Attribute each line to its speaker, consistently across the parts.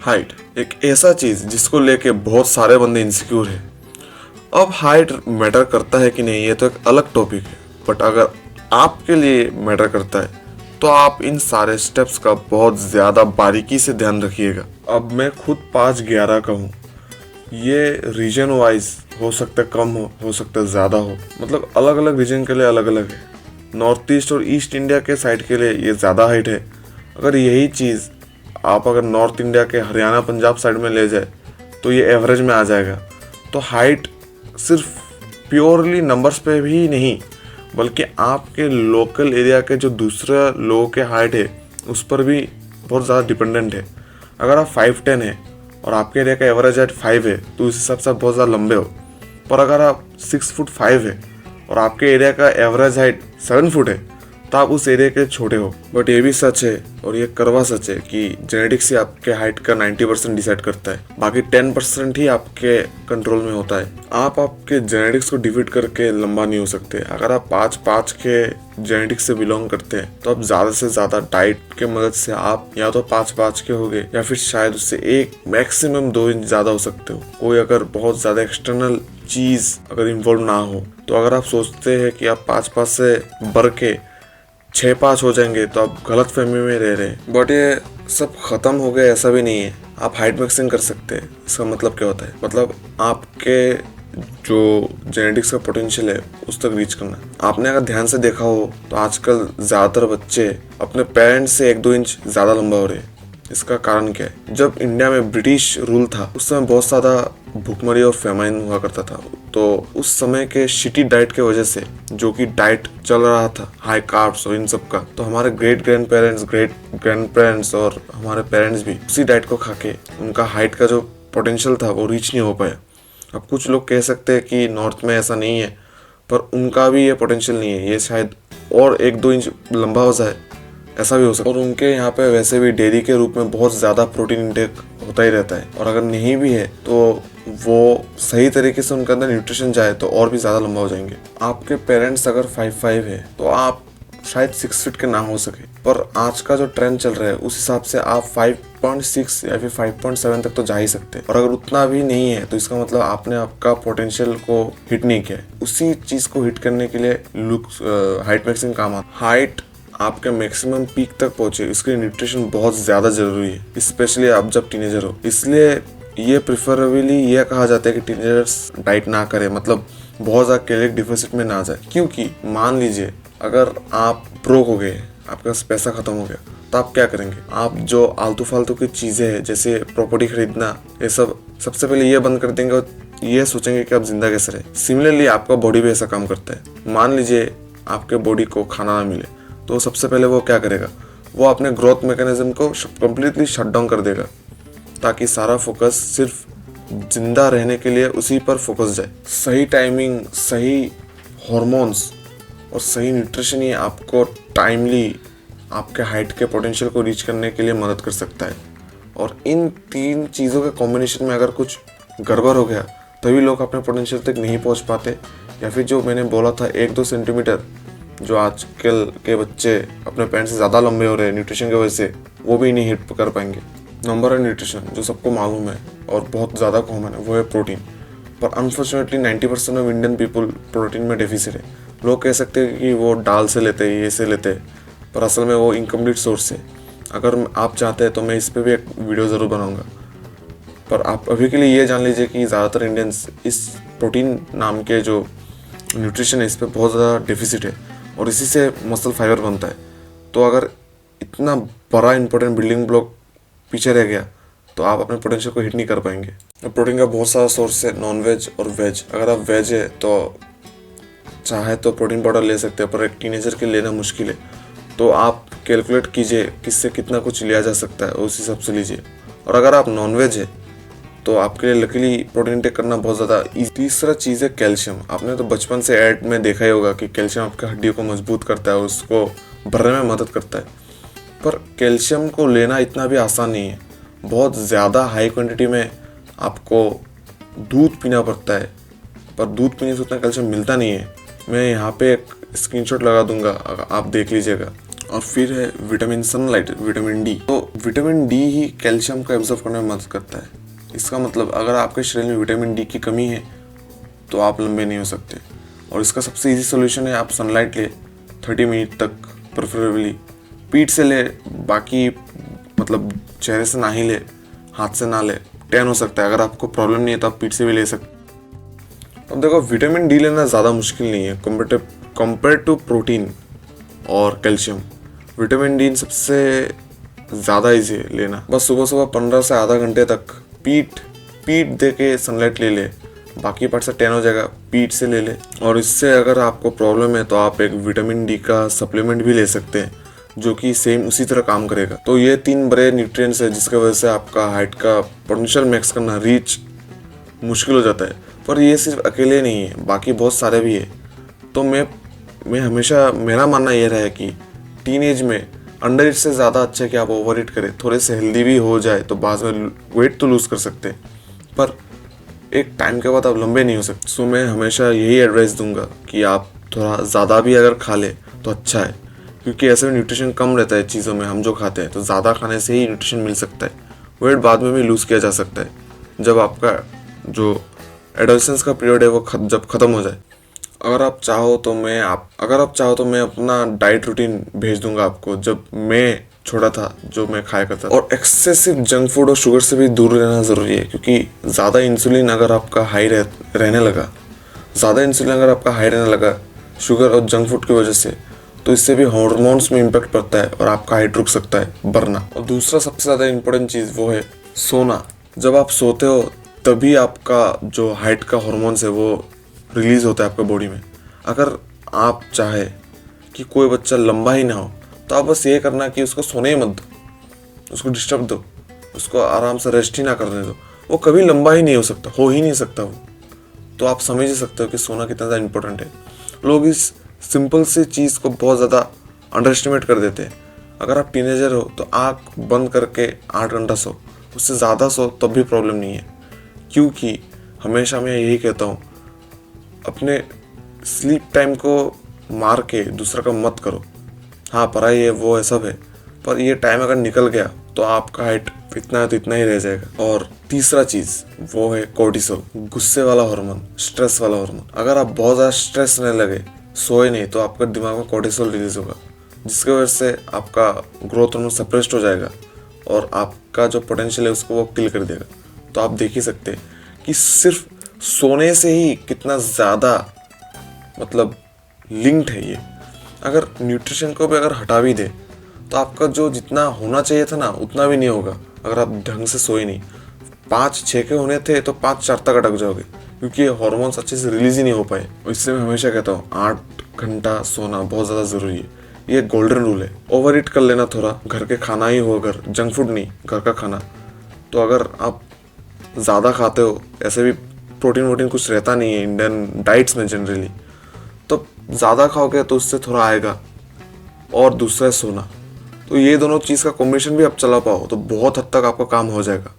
Speaker 1: Height एक ऐसा चीज़ जिसको लेके बहुत सारे बंदे इनसिक्योर है। अब हाइट मैटर करता है कि नहीं ये तो एक अलग टॉपिक है, बट अगर आपके लिए मैटर करता है तो आप इन सारे स्टेप्स का बहुत ज़्यादा बारीकी से ध्यान रखिएगा। अब मैं खुद 5'11" का हूँ। ये रीजन वाइज हो सकता है कम हो सकता है ज़्यादा हो, मतलब अलग अलग रीजन के लिए अलग अलग है। नॉर्थ ईस्ट और ईस्ट इंडिया के साइड के लिए ये ज़्यादा हाइट है। अगर यही चीज़ आप अगर नॉर्थ इंडिया के हरियाणा पंजाब साइड में ले जाए तो ये एवरेज में आ जाएगा। तो हाइट सिर्फ प्योरली नंबर्स पे भी नहीं, बल्कि आपके लोकल एरिया के जो दूसरे लोगों के हाइट है उस पर भी बहुत ज़्यादा डिपेंडेंट है। अगर आप 5'10" है और आपके एरिया का एवरेज हाइट 5 है तो उस हिसाब से आप बहुत ज़्यादा लंबे हो। पर अगर आप 6'5" है और आपके एरिया का एवरेज हाइट 7 फुट है तो आप उस एरिया के छोटे हो। बट ये भी सच है और ये करवा सच है कि जेनेटिक्स से आपके हाइट का 90% डिसाइड करता है, बाकी 10% ही आपके कंट्रोल में होता है। आप आपके जेनेटिक्स को डिफीट करके लंबा नहीं हो सकते। अगर आप 5'5" के जेनेटिक्स से बिलोंग करते हैं तो आप ज़्यादा से ज़्यादा डाइट के मदद से आप या तो 5'5" के होगे या फिर शायद उससे 1 मैक्सिमम 2 इंच ज़्यादा हो सकते हो। कोई अगर बहुत ज़्यादा एक्सटर्नल चीज़ अगर इन्वॉल्व ना हो तो अगर आप सोचते हैं कि आप 5'5" से बढ़ के 6'5" हो जाएंगे तो आप गलत फहमी में रह रहे हैं। बट ये सब खत्म हो गया ऐसा भी नहीं है। आप हाइट मिक्सिंग कर सकते हैं। इसका मतलब क्या होता है? मतलब आपके जो जेनेटिक्स का पोटेंशियल है उस तक रीच करना। आपने अगर ध्यान से देखा हो तो आजकल ज़्यादातर बच्चे अपने पेरेंट्स से 1-2 इंच ज़्यादा लंबा हो रहे हैं। इसका कारण क्या है? जब इंडिया में ब्रिटिश रूल था उस समय बहुत ज़्यादा भूखमरी और फेमाइन हुआ करता था। तो उस समय के शिटी डाइट के वजह से, जो कि डाइट चल रहा था हाई कार्ब्स और इन सब का, तो हमारे ग्रेट ग्रैंड पेरेंट्स और हमारे पेरेंट्स भी उसी डाइट को खा के उनका हाइट का जो पोटेंशियल था वो रीच नहीं हो पाया। अब कुछ लोग कह सकते हैं कि नॉर्थ में ऐसा नहीं है, पर उनका भी ये पोटेंशियल नहीं है। ये शायद और 1-2 इंच लंबा हो जाए, ऐसा भी हो सकता है। और उनके यहाँ पे वैसे भी डेयरी के रूप में बहुत ज़्यादा प्रोटीन इंटेक होता ही रहता है, और अगर नहीं भी है तो वो सही तरीके से उनके अंदर न्यूट्रिशन जाए तो और भी ज़्यादा लंबा हो जाएंगे। आपके पेरेंट्स अगर 5'5" है तो आप शायद 6 फीट के ना हो सके, पर आज का जो ट्रेंड चल रहा है उस हिसाब से आप 5.6 या फिर 5.7 तक तो जा ही सकते हैं। और अगर उतना भी नहीं है तो इसका मतलब आपने आपका पोटेंशियल को हिट नहीं किया है। उसी चीज़ को हिट करने के लिए हाइट मैक्सिंग काम आता है। हाइट आपके मैक्सिमम पीक तक पहुंचे इसके लिए न्यूट्रिशन बहुत ज़्यादा ज़रूरी है, स्पेशली आप जब टीनेजर हो। इसलिए ये प्रिफरेबली ये कहा जाता है कि टीनेजर्स डाइट ना करें, मतलब बहुत ज़्यादा कैलोरिक डिफिसिट में ना जाए। क्योंकि मान लीजिए अगर आप ब्रोक हो गए, आपके पास पैसा ख़त्म हो गया, तो आप क्या करेंगे? आप जो आलतू फालतू की चीज़ें हैं जैसे प्रॉपर्टी खरीदना, ये सब सबसे पहले ये बंद कर देंगे और ये सोचेंगे कि आप जिंदा कैसे रहे। सिमिलरली आपका बॉडी भी ऐसा काम करता है। मान लीजिए आपके बॉडी को खाना ना मिले तो सबसे पहले वो क्या करेगा? वो अपने ग्रोथ मैकेनिज्म को कम्प्लीटली शट डाउन कर देगा, ताकि सारा फोकस सिर्फ जिंदा रहने के लिए उसी पर फोकस जाए। सही टाइमिंग, सही हार्मोन्स और सही न्यूट्रिशन ही आपको टाइमली आपके हाइट के पोटेंशियल को रीच करने के लिए मदद कर सकता है। और इन 3 चीज़ों के कॉम्बिनेशन में अगर कुछ गड़बड़ हो गया तभी लोग अपने पोटेंशियल तक नहीं पहुंच पाते, या फिर जो मैंने बोला था 1-2 सेंटीमीटर जो आजकल के बच्चे अपने पैंट से ज़्यादा लंबे हो रहे हैं न्यूट्रिशन की वजह से, वो भी नहीं हिट कर पाएंगे। नंबर 1 न्यूट्रिशन जो सबको मालूम है और बहुत ज़्यादा कॉमन है वो है प्रोटीन। पर unfortunately 90% of Indian people protein में डेफिसिट है। लोग कह सकते हैं कि वो दाल से लेते हैं, ये से लेते हैं, पर असल में वो इनकम्प्लीट सोर्स है। अगर आप चाहते हैं तो मैं इस पर भी एक वीडियो ज़रूर बनाऊँगा। पर आप अभी के लिए ये जान लीजिए कि ज़्यादातर इंडियंस इस प्रोटीन नाम के जो न्यूट्रिशन है इस पर बहुत ज़्यादा डेफिसिट है, और इसी से मसल फाइबर बनता है। तो अगर इतना बड़ा इंपॉर्टेंट बिल्डिंग ब्लॉक पीछे रह गया तो आप अपने पोटेंशियल को हिट नहीं कर पाएंगे। प्रोटीन का बहुत सारा सोर्स है, नॉन वेज और वेज। अगर आप वेज है तो चाहे तो प्रोटीन पाउडर ले सकते हैं, पर एक टीनेजर के लेना मुश्किल है। तो आप कैलकुलेट कीजिए किससे कितना कुछ लिया जा सकता है, उस हिसाब से लीजिए। और अगर आप नॉन वेज है तो आपके लिए लकीली प्रोटीन टेक करना बहुत ज़्यादा ईजी। तीसरा चीज़ है कैल्शियम। आपने तो बचपन से ऐड में देखा ही होगा कि कैल्शियम आपकी हड्डियों को मजबूत करता है, उसको भरने में मदद करता है। पर कैल्शियम को लेना इतना भी आसान नहीं है। बहुत ज़्यादा हाई क्वांटिटी में आपको दूध पीना पड़ता है, पर दूध पीने से उतना कैल्शियम मिलता नहीं है। मैं यहाँ पे एक स्क्रीनशॉट लगा दूंगा, आप देख लीजिएगा। और फिर है विटामिन सनलाइट, विटामिन डी। तो विटामिन डी ही कैल्शियम को एब्जॉर्ब करने में मदद करता है। इसका मतलब अगर आपके शरीर में विटामिन डी की कमी है तो आप लंबे नहीं हो सकते। और इसका सबसे इजी सोल्यूशन है, आप सनलाइट ले 30 मिनट तक, प्रेफरेबली पीठ से ले, बाकी मतलब चेहरे से ना ही ले, हाथ से ना ले, टैन हो सकता है। अगर आपको प्रॉब्लम नहीं है तो आप पीठ से भी ले सकते। अब देखो, विटामिन डी लेना ज़्यादा मुश्किल नहीं है कंपेयर टू प्रोटीन और कैल्शियम। विटामिन डी सबसे ज़्यादा इजी है लेना। बस सुबह सुबह 15 से आधा घंटे तक पीठ दे के सनलाइट ले ले, बाकी पार्ट से टैन हो जाएगा, पीठ से ले ले। और इससे अगर आपको प्रॉब्लम है तो आप एक विटामिन डी का सप्लीमेंट भी ले सकते हैं, जो कि सेम उसी तरह काम करेगा। तो ये 3 बड़े न्यूट्रिएंट्स है जिसकी वजह से आपका हाइट का पोटेंशियल मैक्स करना, रीच मुश्किल हो जाता है। पर ये सिर्फ अकेले नहीं है, बाकी बहुत सारे भी है। तो मैं हमेशा, मेरा मानना ये रहा है कि टीन एज में अंडर ईट से ज़्यादा अच्छा है कि आप ओवर ईट करें। थोड़े से हेल्दी भी हो जाए तो बाद में वेट तो लूज़ कर सकते हैं, पर एक टाइम के बाद आप लंबे नहीं हो सकते। सो मैं हमेशा यही एडवाइस दूंगा कि आप थोड़ा ज़्यादा भी अगर खा ले तो अच्छा है, क्योंकि ऐसे में न्यूट्रिशन कम रहता है चीज़ों में हम जो खाते हैं। तो ज़्यादा खाने से ही न्यूट्रिशन मिल सकता है, वेट बाद में भी लूज़ किया जा सकता है जब आपका जो एडोलेसेंस का पीरियड है वो जब ख़त्म हो जाए। अगर आप चाहो तो मैं अपना डाइट रूटीन भेज दूंगा आपको, जब मैं छोटा था जो मैं खाया करता था। और एक्सेसिव जंक फूड और शुगर से भी दूर रहना ज़रूरी है, क्योंकि ज़्यादा इंसुलिन अगर आपका हाई रहने लगा शुगर और जंक फूड की वजह से, तो इससे भी हार्मोन्स में इम्पैक्ट पड़ता है और आपका हाइट रुक सकता है बढ़ना। और दूसरा सबसे ज़्यादा इम्पोर्टेंट चीज़ वो है सोना। जब आप सोते हो तभी आपका जो हाइट का हार्मोन्स है वो रिलीज़ होता है आपके बॉडी में। अगर आप चाहे कि कोई बच्चा लंबा ही ना हो तो आप बस ये करना कि उसको सोने ही मत दो, उसको डिस्टर्ब दो, उसको आराम से रेस्ट ही ना करने दो, वो कभी लंबा ही नहीं हो ही नहीं सकता वो। तो आप समझ ही सकते हो कि सोना कितना ज़्यादा इम्पोर्टेंट है। लोग इस सिंपल सी चीज़ को बहुत ज़्यादा अंडर एस्टिमेट कर देते हैं। अगर आप टीनेजर हो तो आँख बंद करके 8 घंटा सो, उससे ज़्यादा सो तब भी प्रॉब्लम नहीं है। क्योंकि हमेशा मैं यही कहता हूँ, अपने स्लीप टाइम को मार के दूसरा का मत करो। हाँ, पढ़ाई है वो है सब है, पर ये टाइम अगर निकल गया तो आपका हाइट इतना है तो इतना ही रह जाएगा। और तीसरा चीज़ वो है कोर्टिसोल, गुस्से वाला हार्मोन, स्ट्रेस वाला हार्मोन। अगर आप बहुत ज़्यादा स्ट्रेस रहने लगे, सोए नहीं, तो आपका दिमाग में कोर्टिसोल रिलीज होगा, जिसकी वजह से आपका ग्रोथ हार्मोन सप्रेस्ड हो जाएगा और आपका जो पोटेंशियल है उसको वो किल कर देगा। तो आप देख ही सकते हैं कि सिर्फ सोने से ही कितना ज़्यादा मतलब लिंक्ड है ये। अगर न्यूट्रिशन को भी अगर हटा भी दे तो आपका जो जितना होना चाहिए था ना उतना भी नहीं होगा। अगर आप ढंग से सोए नहीं, 5-6 के होने थे तो 5-4 तक अटक जाओगे, क्योंकि ये हार्मोन्स अच्छे से रिलीज ही नहीं हो पाए। इससे मैं हमेशा कहता हूँ 8 घंटा सोना बहुत ज़्यादा ज़रूरी है। ये गोल्डन रूल है। ओवर ईट कर लेना थोड़ा, घर के खाना ही हो, अगर जंक फूड नहीं, घर का खाना। तो अगर आप ज़्यादा खाते हो, ऐसे भी प्रोटीन वोटीन कुछ रहता नहीं है इंडियन डाइट्स में जनरली, तो ज़्यादा खाओगे तो उससे थोड़ा आएगा। और दूसरा है सोना। तो ये दोनों चीज़ का कॉम्बिनेशन भी आप चला पाओ तो बहुत हद तक आपका काम हो जाएगा।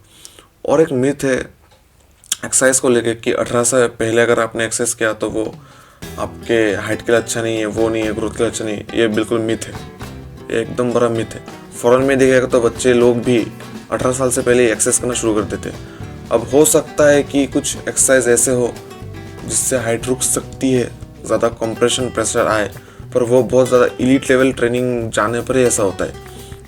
Speaker 1: और एक मिथ है एक्सरसाइज को लेके कि 18 से पहले अगर आपने एक्सरसाइज किया तो वो आपके हाइट के लिए अच्छा नहीं है, वो नहीं है, ग्रोथ के लिए अच्छा नहीं है। ये बिल्कुल मिथ है, ये एकदम बड़ा मिथ है। फॉरेन में देखिएगा तो बच्चे लोग भी 18 साल से पहले एक्सरसाइज करना शुरू कर देते हैं। अब हो सकता है कि कुछ एक्सरसाइज ऐसे हो जिससे हाइट रुक सकती है, ज़्यादा कंप्रेशन प्रेशर आए, पर वो बहुत ज़्यादा एलीट लेवल ट्रेनिंग जाने पर ही ऐसा होता है।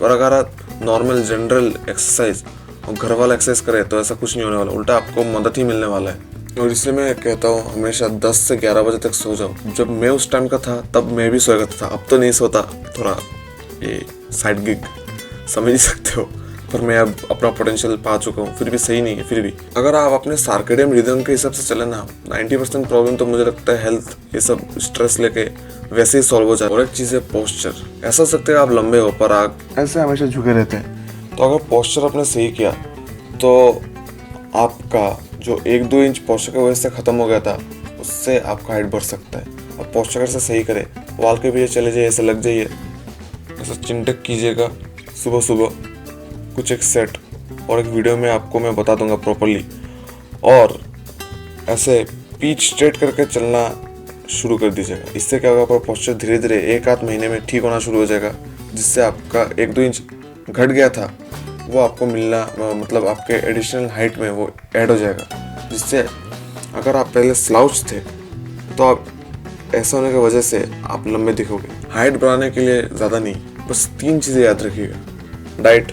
Speaker 1: और अगर आप नॉर्मल जनरल एक्सरसाइज और घर वाला एक्सरसाइज करें तो ऐसा कुछ नहीं होने वाला, उल्टा आपको मदद ही मिलने वाला है। और इसलिए मैं कहता हूँ हमेशा 10 से 11 बजे तक सो जाओ। जब मैं उस टाइम का था तब मैं भी सोया करता था, अब तो नहीं सोता, थोड़ा ये साइड गिग समझ ही सकते हो। पर मैं अब अपना पोटेंशियल पा चुका हूँ, फिर भी सही नहीं है। फिर भी अगर आप अपने सर्केडियन रिदम के हिसाब से चले ना, 90% प्रॉब्लम तो मुझे लगता है हेल्थ ये सब स्ट्रेस लेके वैसे ही सॉल्व हो जाए। और एक चीज़ है पोस्चर। ऐसा हो सकता है आप लंबे हो पर आप ऐसे हमेशा झुके रहते हैं। तो अगर पोस्चर आपने सही किया तो आपका जो 1-2 इंच पोस्चर की वजह से ख़त्म हो गया था, उससे आपका हाइट बढ़ सकता है। अब पोस्चर से सही करे, वाल के पीछे चले जाइए, ऐसे लग जाइए, ऐसा चिंटक कीजिएगा सुबह सुबह कुछ एक सेट। और एक वीडियो में आपको मैं बता दूंगा प्रॉपरली। और ऐसे पीठ स्ट्रेट करके चलना शुरू कर दीजिएगा। इससे क्या होगा, आपका पोस्चर धीरे धीरे 1-8 महीने में ठीक होना शुरू हो जाएगा। जिससे आपका 1-2 इंच घट गया था वो आपको मिलना मतलब आपके एडिशनल हाइट में वो ऐड हो जाएगा, जिससे अगर आप पहले स्लाउच थे तो आप ऐसा होने की वजह से आप लंबे दिखोगे। हाइट बढ़ाने के लिए ज़्यादा नहीं, बस 3 चीज़ें याद रखिएगा। डाइट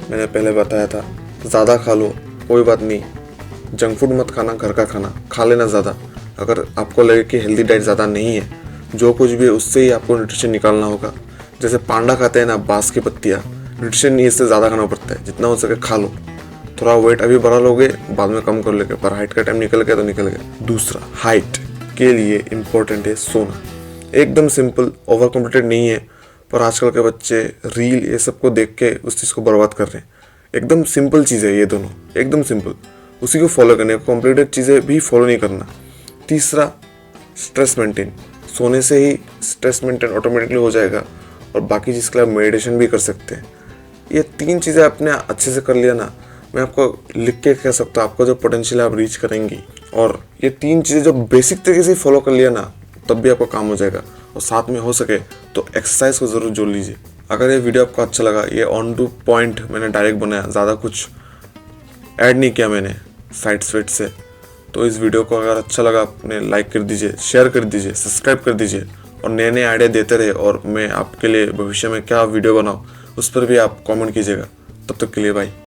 Speaker 1: मैंने पहले बताया था, ज़्यादा खा लो कोई बात नहीं, जंक फूड मत खाना, घर का खाना खा लेना ज़्यादा। अगर आपको लगे कि हेल्दी डाइट ज़्यादा नहीं है, जो कुछ भी है उससे ही आपको न्यूट्रिशन निकालना होगा। जैसे पांडा खाते हैं ना, बाँस की पत्तियाँ, न्यूट्रिशन नहीं इससे ज़्यादा खाना पड़ता है, जितना हो सके खा लो। थोड़ा वेट अभी बढ़ा लोगे, बाद में कम कर लोगे, पर हाइट का टाइम निकल गया तो निकल गया। दूसरा, हाइट के लिए इम्पोर्टेंट है सोना। एकदम सिंपल, ओवर कॉम्प्लिकेटेड नहीं है, पर आजकल के बच्चे रील ये सब को देख के उस चीज़ को बर्बाद कर रहे हैं। एकदम सिंपल चीज़ है ये दोनों, एकदम सिंपल, उसी को फॉलो करने, कॉम्प्लिकेटेड चीज़ें भी फॉलो नहीं करना। तीसरा, स्ट्रेस मेंटेन। सोने से ही स्ट्रेस मेंटेन ऑटोमेटिकली हो जाएगा, और बाकी चीज़ के लिए मेडिटेशन भी कर सकते हैं। ये 3 चीज़ें आपने अच्छे से कर लिया ना, मैं आपको लिख के कह सकता हूँ आपको जो पोटेंशियल आप रीच करेंगी। और ये 3 चीज़ें जो बेसिक तरीके से फॉलो कर लिया ना, तब भी आपका काम हो जाएगा। और साथ में हो सके तो एक्सरसाइज को ज़रूर जोड़ लीजिए। अगर ये वीडियो आपको अच्छा लगा, ये ऑन टू पॉइंट मैंने डायरेक्ट बनाया, ज़्यादा कुछ ऐड नहीं किया मैंने साइड स्वेट से, तो इस वीडियो को अगर अच्छा लगा आपने लाइक कर दीजिए, शेयर कर दीजिए, सब्सक्राइब कर दीजिए, और नए नए आइडिया देते रहे। और मैं आपके लिए भविष्य में क्या वीडियो बनाऊँ उस पर भी आप कमेंट कीजिएगा। तब तक के लिए बाय।